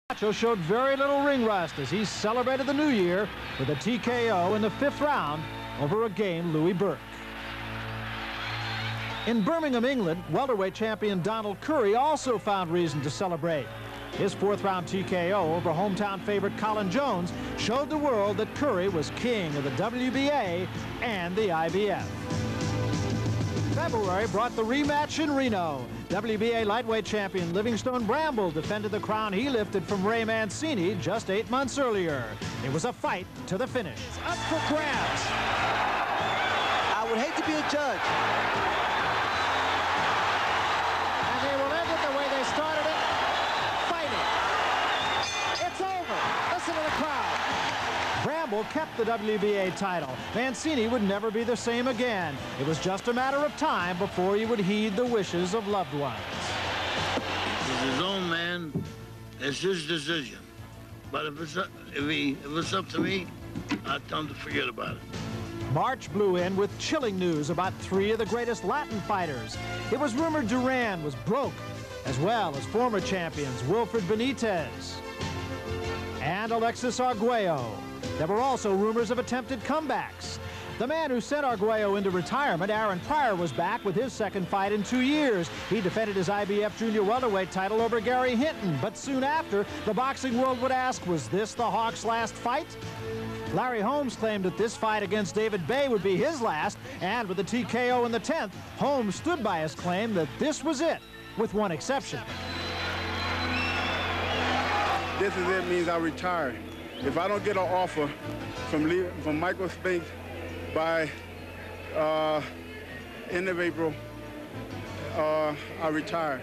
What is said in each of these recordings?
Camacho showed very little ring rust as he celebrated the new year with a TKO in the 5th round over a game Louis Burke. In Birmingham, England, welterweight champion Donald Curry also found reason to celebrate. His 4th-round TKO over hometown favorite Colin Jones showed the world that Curry was king of the WBA and the IBF. February brought the rematch in Reno. WBA lightweight champion Livingstone Bramble defended the crown he lifted from Ray Mancini just 8 months earlier. It was a fight to the finish. It's up for grabs. I would hate to be a judge. And they will end it the way they started it, fighting. It's over. Listen to the crowd. Bramble kept the WBA title. Mancini would never be the same again. It was just a matter of time before he would heed the wishes of loved ones. He's his own man. It's his decision. But if it's up to me, I'd tell him to forget about it. March blew in with chilling news about 3 of the greatest Latin fighters. It was rumored Duran was broke, as well as former champions Wilfred Benitez and Alexis Arguello. There were also rumors of attempted comebacks. The man who sent Arguello into retirement, Aaron Pryor, was back with his 2nd fight in 2 years. He defended his IBF junior welterweight title over Gary Hinton, but soon after, the boxing world would ask, was this the Hawk's last fight? Larry Holmes claimed that this fight against David Bay would be his last, and with the TKO in the 10th, Holmes stood by his claim that this was it, with one exception. This is it, means I retire. If I don't get an offer from Michael Spinks by end of April, I retire.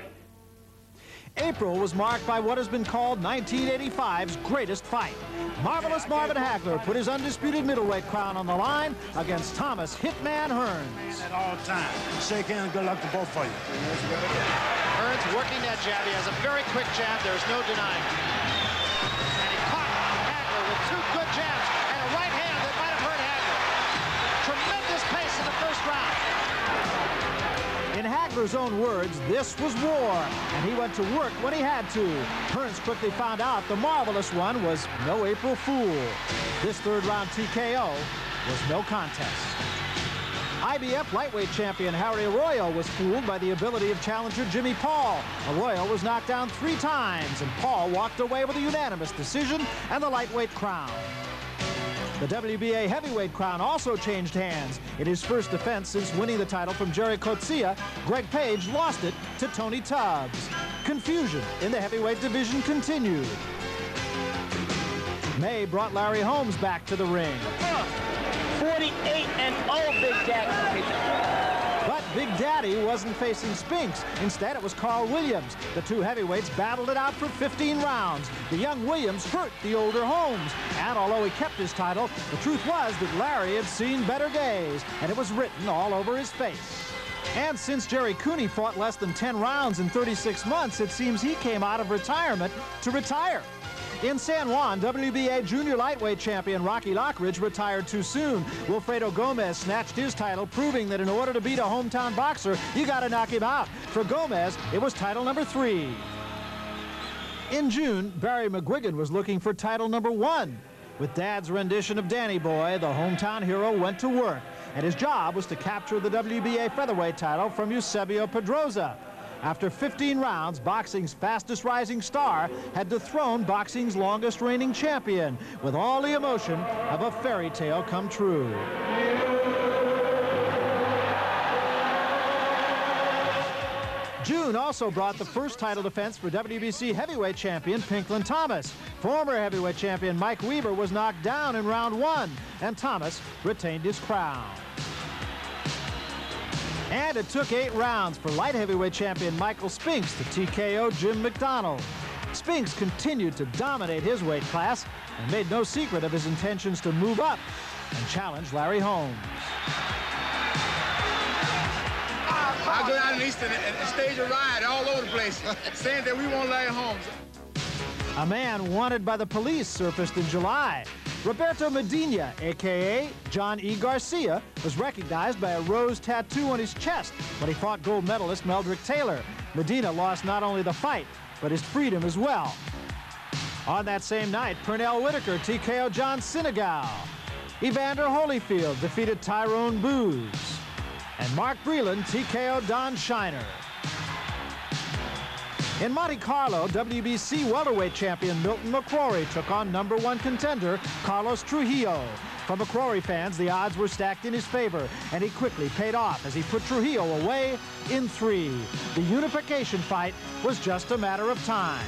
April was marked by what has been called 1985's greatest fight. Marvelous Marvin Hagler put his undisputed middleweight crown on the line against Thomas Hitman Hearns. At all times. Shake hands, good luck to both of you. Hearns working that jab. He has a very quick jab. There's no denying. And he caught Hagler with 2 good jabs and a right hand that might have hurt Hagler. Tremendous pace in the 1st round. In Hagler's own words, this was war, and he went to work when he had to. Hearns quickly found out the marvelous one was no April Fool. This 3rd-round TKO was no contest. IBF lightweight champion Harry Arroyo was fooled by the ability of challenger Jimmy Paul. Arroyo was knocked down 3 times, and Paul walked away with a unanimous decision and the lightweight crown. The WBA heavyweight crown also changed hands. In his first defense since winning the title from Jerry Coetzee, Greg Page lost it to Tony Tubbs. Confusion in the heavyweight division continued. May brought Larry Holmes back to the ring. 48-0, Big Daddy. But Big Daddy wasn't facing Spinks. Instead, it was Carl Williams. The 2 heavyweights battled it out for 15 rounds. The young Williams hurt the older Holmes. And although he kept his title, the truth was that Larry had seen better days, and it was written all over his face. And since Jerry Cooney fought less than 10 rounds in 36 months, it seems he came out of retirement to retire. In San Juan, WBA junior lightweight champion Rocky Lockridge retired too soon. Wilfredo Gómez snatched his title, proving that in order to beat a hometown boxer, you got to knock him out. For Gómez, it was title number 3. In June, Barry McGuigan was looking for title number 1. With Dad's rendition of Danny Boy, the hometown hero went to work, and his job was to capture the WBA featherweight title from Eusebio Pedroza. After 15 rounds, boxing's fastest rising star had dethroned boxing's longest reigning champion with all the emotion of a fairy tale come true. June also brought the first title defense for WBC heavyweight champion Pinklon Thomas. Former heavyweight champion Mike Weaver was knocked down in round 1, and Thomas retained his crown. And it took 8 rounds for light heavyweight champion Michael Spinks to TKO Jim McDonald. Spinks continued to dominate his weight class and made no secret of his intentions to move up and challenge Larry Holmes. I go down in Easton and stage a riot all over the place, saying that we want Larry Holmes. A man wanted by the police surfaced in July. Roberto Medina, a.k.a. John E. Garcia, was recognized by a rose tattoo on his chest when he fought gold medalist Meldrick Taylor. Medina lost not only the fight, but his freedom as well. On that same night, Pernell Whitaker TKO'd John Senegal. Evander Holyfield defeated Tyrone Booz. And Mark Breland TKO'd Don Shiner. In Monte Carlo, WBC welterweight champion Milton McCrory took on #1 contender Carlos Trujillo. For McCrory fans, the odds were stacked in his favor, and he quickly paid off as he put Trujillo away in 3. The unification fight was just a matter of time.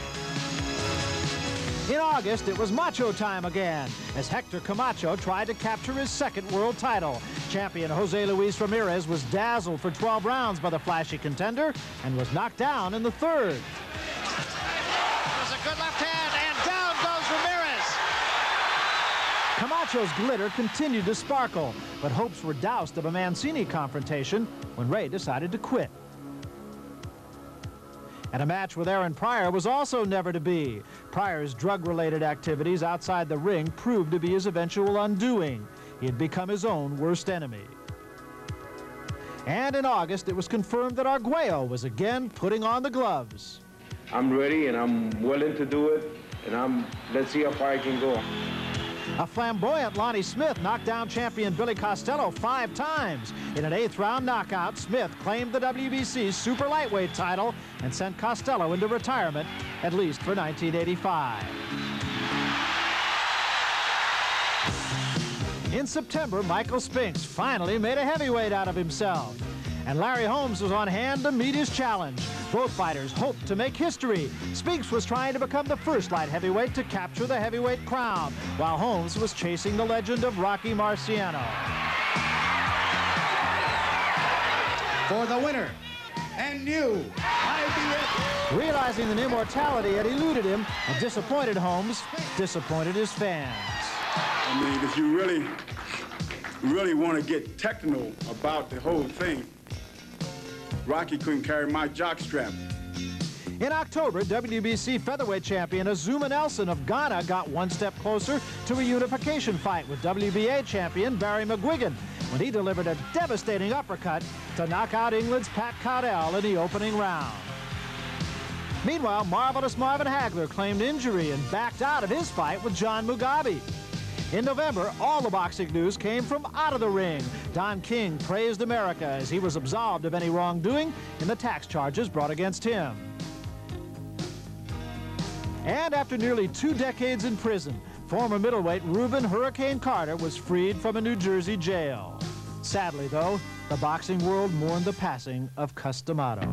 In August, it was macho time again, as Héctor Camacho tried to capture his 2nd world title. Champion Jose Luis Ramirez was dazzled for 12 rounds by the flashy contender and was knocked down in the 3rd. It was a good left hand, and down goes Ramirez. Camacho's glitter continued to sparkle, but hopes were doused of a Mancini confrontation when Ray decided to quit. And a match with Aaron Pryor was also never to be. Pryor's drug-related activities outside the ring proved to be his eventual undoing. He had become his own worst enemy. And in August, it was confirmed that Arguello was again putting on the gloves. I'm ready and I'm willing to do it, and let's see how far I can go. A flamboyant Lonnie Smith knocked down champion Billy Costello 5 times. In an 8th round knockout, Smith claimed the WBC super lightweight title and sent Costello into retirement, at least for 1985. In September, Michael Spinks finally made a heavyweight out of himself. And Larry Holmes was on hand to meet his challenge. Both fighters hoped to make history. Spinks was trying to become the first light heavyweight to capture the heavyweight crown, while Holmes was chasing the legend of Rocky Marciano. For the winner, and new IBF. Realizing that immortality had eluded him, and disappointed Holmes, disappointed his fans. I mean, if you really want to get technical about the whole thing, Rocky couldn't carry my jockstrap. In October, WBC featherweight champion Azuma Nelson of Ghana got one step closer to a unification fight with WBA champion Barry McGuigan when he delivered a devastating uppercut to knock out England's Pat Cowdell in the opening round. Meanwhile, Marvelous Marvin Hagler claimed injury and backed out of his fight with John Mugabe. In November, all the boxing news came from out of the ring. Don King praised America as he was absolved of any wrongdoing in the tax charges brought against him. And after nearly 2 decades in prison, former middleweight Rubin "Hurricane" Carter was freed from a New Jersey jail. Sadly, though, the boxing world mourned the passing of Cus D'Amato.